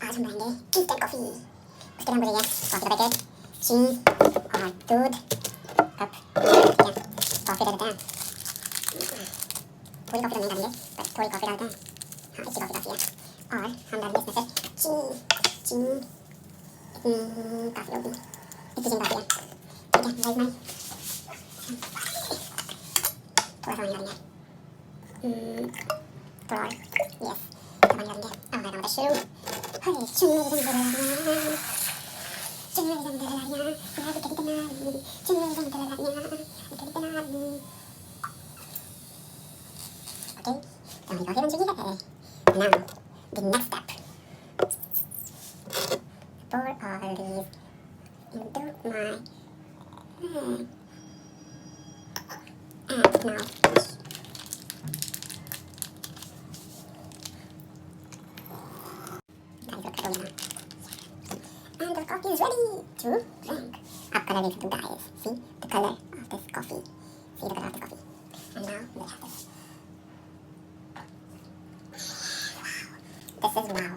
आज हम बनाएंगे इंस्टेंट कॉफ़ी। उसके लिए हम लेंगे कॉफ़ी का पैकेट, चीनी और दूध, कप। ठीक है, कॉफ़ी दे देते हैं। पूरी कॉफ़ी तो नहीं डालेंगे, पर थोड़ी कॉफ़ी डालते हैं। हाँ, इतनी कॉफ़ी काफ़ी है। और हम डालेंगे इसमें से चीनी काफ़ी होगी, इतनी चीनी काफ़ी है। ठीक है, राइस में थोड़ा सा पानी डालेंगे, थोड़ा और, यस, पानी डालेंगे। अब हमारा काम होता है शुरू। हरे चुन्नी रंग दलारियाँ, चुन्नी रंग दलारियाँ, यार कितनी तनाली, चुन्नी रंग दलारियाँ, कितनी तनाली। ओके, तो हमारी कॉफ़ी बन चुकी है। Now, the next step. Pour all these into my and now and the coffee is ready to drink. Up color is blue, guys. See the color of this coffee. See the color of the coffee. And now we have this. This is wow.